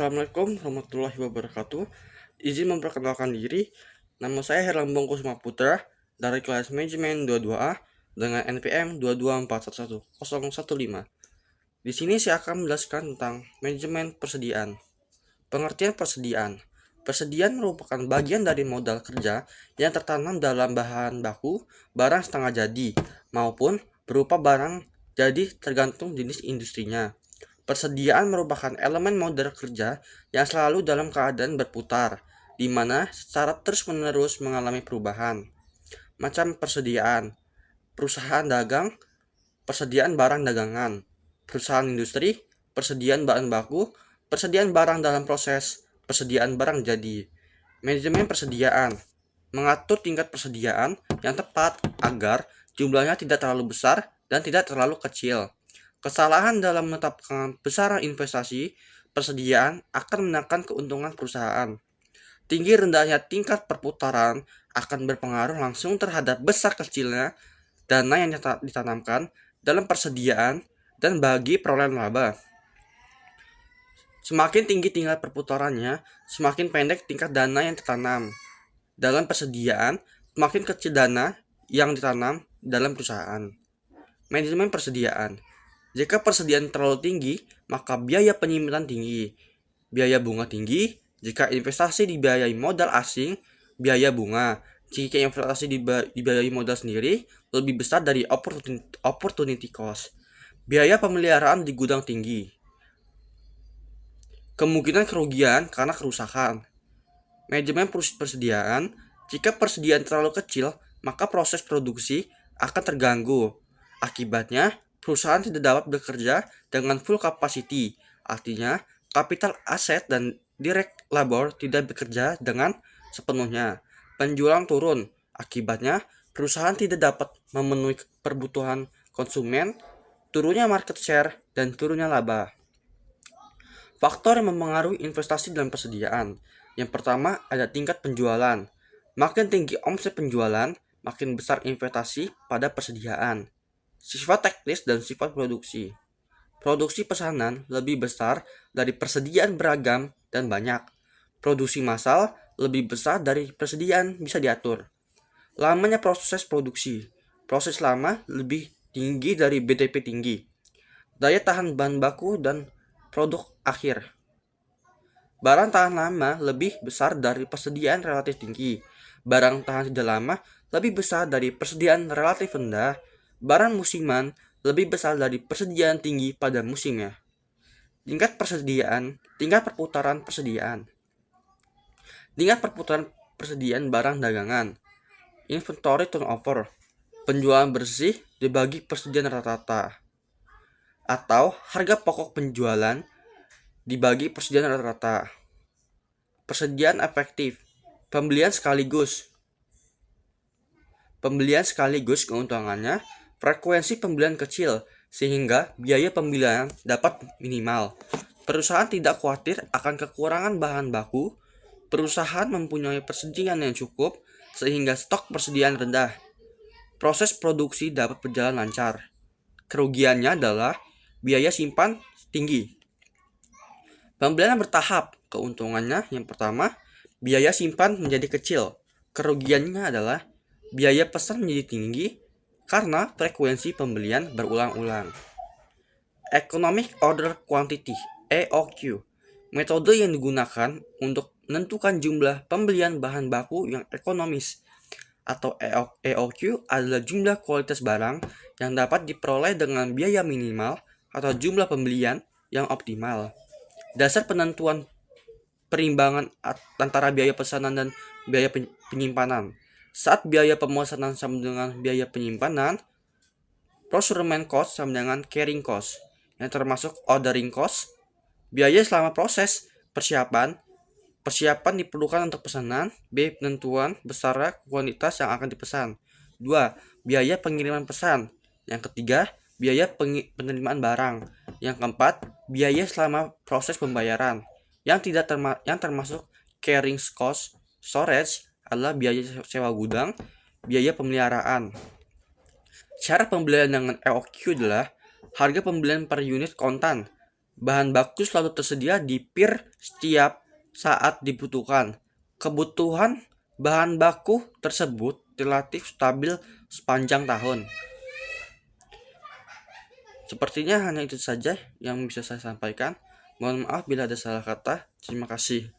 Assalamualaikum warahmatullahi wabarakatuh. Izin memperkenalkan diri, nama saya Herlambang Kusuma Putra dari kelas manajemen 22A dengan NPM 224111015. Di sini saya akan menjelaskan tentang manajemen persediaan. Pengertian persediaan. Persediaan merupakan bagian dari modal kerja yang tertanam dalam bahan baku, barang setengah jadi, maupun berupa barang jadi tergantung jenis industrinya. Persediaan merupakan elemen modal kerja yang selalu dalam keadaan berputar, di mana secara terus-menerus mengalami perubahan. Macam persediaan: perusahaan dagang, persediaan barang dagangan; perusahaan industri, persediaan bahan baku; persediaan barang dalam proses; persediaan barang jadi. Manajemen persediaan mengatur tingkat persediaan yang tepat agar jumlahnya tidak terlalu besar dan tidak terlalu kecil. Kesalahan dalam menetapkan besaran investasi persediaan akan menekan keuntungan perusahaan. Tinggi rendahnya tingkat perputaran akan berpengaruh langsung terhadap besar kecilnya dana yang ditanamkan dalam persediaan dan bagi perolehan laba. Semakin tinggi tingkat perputarannya, semakin pendek tingkat dana yang tertanam dalam persediaan, semakin kecil dana yang ditanam dalam perusahaan. Manajemen persediaan. Jika persediaan terlalu tinggi, maka biaya penyimpanan tinggi, biaya bunga tinggi. Jika investasi dibiayai modal asing, biaya bunga. Jika investasi dibiayai modal sendiri, lebih besar dari opportunity cost. Biaya pemeliharaan di gudang tinggi. Kemungkinan kerugian karena kerusakan. Manajemen persediaan. Jika persediaan terlalu kecil, maka proses produksi akan terganggu. Akibatnya, perusahaan tidak dapat bekerja dengan full capacity, artinya kapital aset dan direct labor tidak bekerja dengan sepenuhnya. Penjualan turun, akibatnya perusahaan tidak dapat memenuhi kebutuhan konsumen, turunnya market share, dan turunnya laba. Faktor yang mempengaruhi investasi dalam persediaan. Yang pertama ada tingkat penjualan. Makin tinggi omset penjualan, makin besar investasi pada persediaan. Sifat teknis dan sifat produksi. Produksi pesanan lebih besar dari persediaan beragam dan banyak. Produksi massal lebih besar dari persediaan bisa diatur. Lamanya proses produksi. Proses lama lebih tinggi dari BDP tinggi. Daya tahan bahan baku dan produk akhir. Barang tahan lama lebih besar dari persediaan relatif tinggi. Barang tahan tidak lama lebih besar dari persediaan relatif rendah. Barang musiman lebih besar dari persediaan tinggi pada musimnya. Tingkat perputaran persediaan. Tingkat perputaran persediaan barang dagangan. Inventory turnover. Penjualan bersih dibagi persediaan rata-rata. Atau harga pokok penjualan dibagi persediaan rata-rata. Persediaan efektif. Pembelian sekaligus keuntungannya frekuensi pembelian kecil sehingga biaya pembelian dapat minimal. Perusahaan tidak khawatir akan kekurangan bahan baku. Perusahaan mempunyai persediaan yang cukup sehingga stok persediaan rendah. Proses produksi dapat berjalan lancar. Kerugiannya adalah biaya simpan tinggi. Pembelian bertahap. Keuntungannya yang pertama, biaya simpan menjadi kecil. Kerugiannya adalah biaya pesan menjadi tinggi karena frekuensi pembelian berulang-ulang. Economic Order Quantity (EOQ). Metode yang digunakan untuk menentukan jumlah pembelian bahan baku yang ekonomis atau EOQ adalah jumlah kualitas barang yang dapat diperoleh dengan biaya minimal atau jumlah pembelian yang optimal. Dasar penentuan perimbangan antara biaya pesanan dan biaya penyimpanan. Saat biaya pemesanan sama dengan biaya penyimpanan, procurement cost sama dengan carrying cost, yang termasuk ordering cost. Biaya selama proses persiapan diperlukan untuk pesanan. B. Penentuan besar kuantitas yang akan dipesan. 2. Biaya pengiriman pesan. Yang ketiga, biaya penerimaan barang. Yang keempat, biaya selama proses pembayaran. Yang termasuk carrying cost, storage adalah biaya sewa gudang, biaya pemeliharaan. Cara pembelian dengan EOQ adalah harga pembelian per unit kontan Bahan baku selalu tersedia di PIR setiap saat dibutuhkan. Kebutuhan bahan baku tersebut relatif stabil sepanjang tahun. Sepertinya hanya itu saja yang bisa saya sampaikan. Mohon maaf bila ada salah kata. Terima kasih.